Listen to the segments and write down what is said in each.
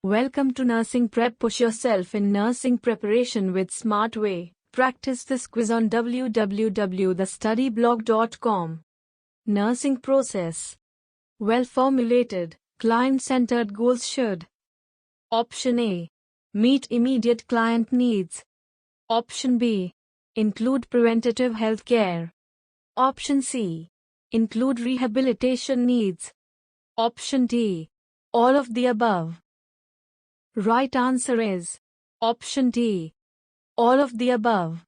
Welcome to Nursing Prep. Push yourself in nursing preparation with Smart Way. Practice this quiz on www.thestudyblog.com. Nursing process. Well-formulated, client-centered goals should. Option A. Meet immediate client needs. Option B. Include preventative health care. Option C. Include rehabilitation needs. Option D. All of the above. Right answer is option D. All of the above.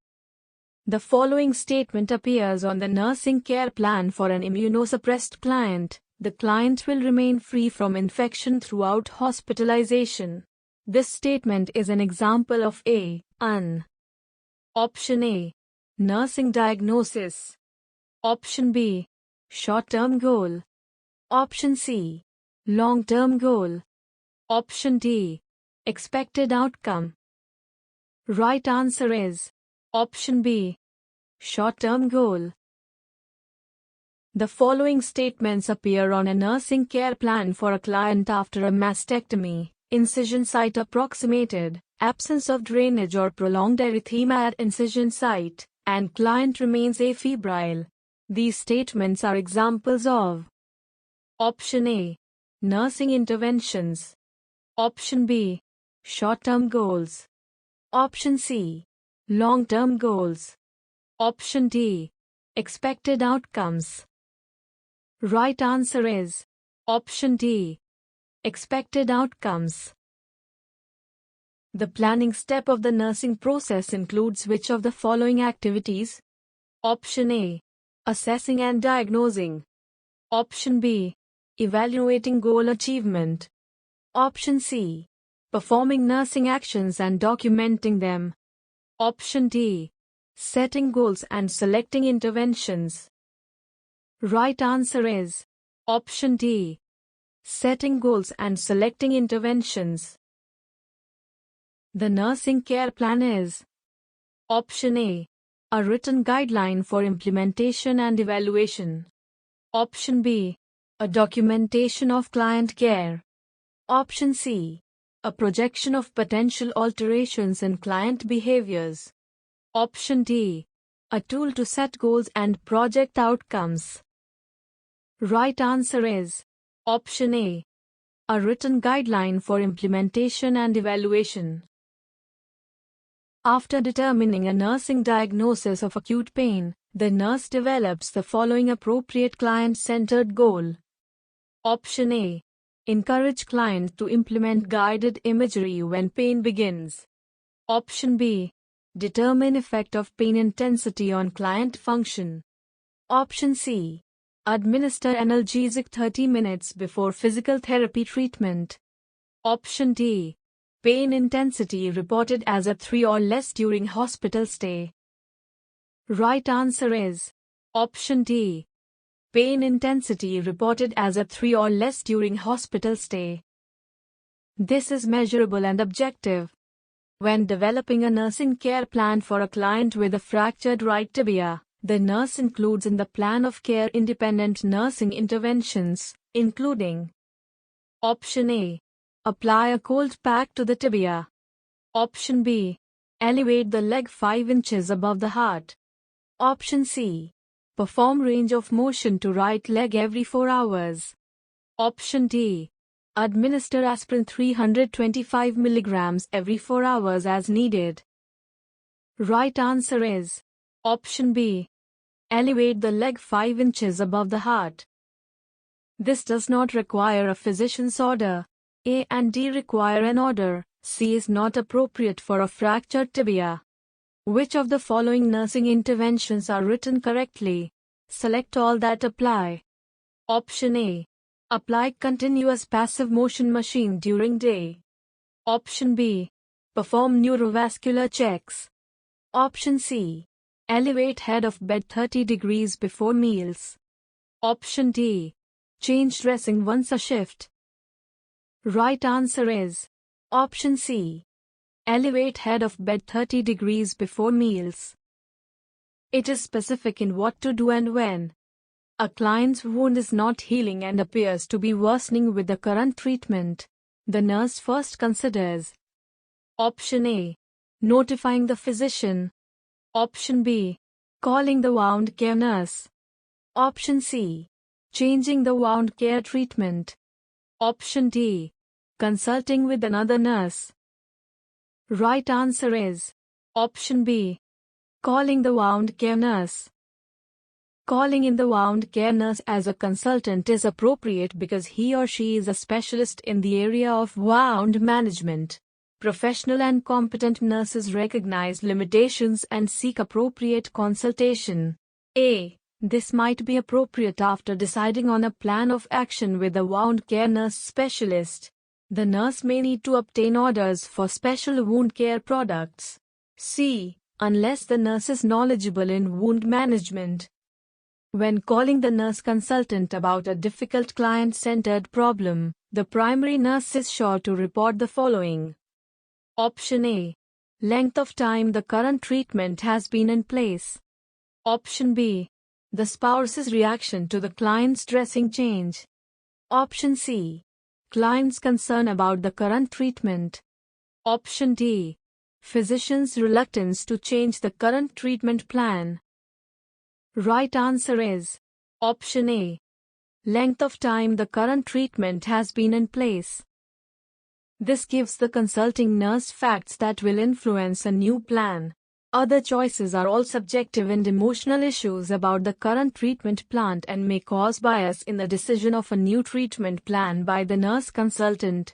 The following statement appears on the nursing care plan for an immunosuppressed client. The client will remain free from infection throughout hospitalization. This statement is an example of an option A. Nursing diagnosis. Option B. Short-term goal. Option C. Long-term goal. Option D. Expected outcome. Right answer is option B. Short-term goal. The following statements appear on a nursing care plan for a client after a mastectomy: incision site approximated, absence of drainage or prolonged erythema at incision site, and client remains afebrile. These statements are examples of option A. Nursing interventions. Option B. Short-term goals. Option C. Long-term goals. Option D. Expected outcomes. Right answer is option D. Expected outcomes. The planning step of the nursing process includes which of the following activities? Option A. Assessing and diagnosing. Option B. Evaluating goal achievement. Option C. Performing nursing actions and documenting them. Option D. Setting goals and selecting interventions. Right answer is option D. Setting goals and selecting interventions. The nursing care plan is option A. A written guideline for implementation and evaluation. Option B. A documentation of client care. Option C. A projection of potential alterations in client behaviors. Option D. A tool to set goals and project outcomes. Right answer is option A. A written guideline for implementation and evaluation. After determining a nursing diagnosis of acute pain, the nurse develops the following appropriate client-centered goal. Option A. Encourage client to implement guided imagery when pain begins. Option B. Determine effect of pain intensity on client function. Option C. Administer analgesic 30 minutes before physical therapy treatment. Option D. Pain intensity reported as a 3 or less during hospital stay. Right answer is option D. Pain intensity reported as a 3 or less during hospital stay. This is measurable and objective. When developing a nursing care plan for a client with a fractured right tibia, the nurse includes in the plan of care independent nursing interventions, including option A. Apply a cold pack to the tibia. Option B. Elevate the leg 5 inches above the heart. Option C. Perform range of motion to right leg every 4 hours. Option D. Administer aspirin 325 mg every 4 hours as needed. Right answer is option B. Elevate the leg 5 inches above the heart. This does not require a physician's order. A and D require an order. C is not appropriate for a fractured tibia. Which of the following nursing interventions are written correctly? Select all that apply. Option A. Apply continuous passive motion machine during day. Option B. Perform neurovascular checks. Option C. Elevate head of bed 30 degrees before meals. Option D. Change dressing once a shift. Right answer is option C. Elevate head of bed 30 degrees before meals. It is specific in what to do and when. A client's wound is not healing and appears to be worsening with the current treatment. the nurse first considers? Option A. Notifying the physician. Option B. Calling the wound care nurse. Option C. Changing the wound care treatment. Option D. Consulting with another nurse. Right answer is option B. Calling the wound care nurse. Calling in the wound care nurse as a consultant is appropriate because he or she is a specialist in the area of wound management. Professional and competent nurses recognize limitations and seek appropriate consultation. A. This might be appropriate after deciding on a plan of action with a wound care nurse specialist. The nurse may need to obtain orders for special wound care products. C. Unless the nurse is knowledgeable in wound management. When calling the nurse consultant about a difficult client-centered problem, the primary nurse is sure to report the following. Option A. Length of time the current treatment has been in place. Option B. The spouse's reaction to the client's dressing change. Option C. Client's concern about the current treatment. Option D. Physician's reluctance to change the current treatment plan. Right answer is option A. Length of time the current treatment has been in place. This gives the consulting nurse facts that will influence a new plan. Other choices are all subjective and emotional issues about the current treatment plan and may cause bias in the decision of a new treatment plan by the nurse consultant.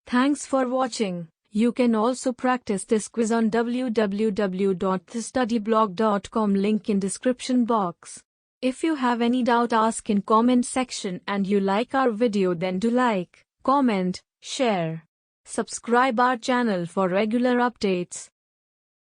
Thanks for watching. You can also practice this quiz on www.thestudyblog.com, link in description box. If you have any doubt, ask in comment section, and you like our video, then do like, comment, share. Subscribe our channel for regular updates.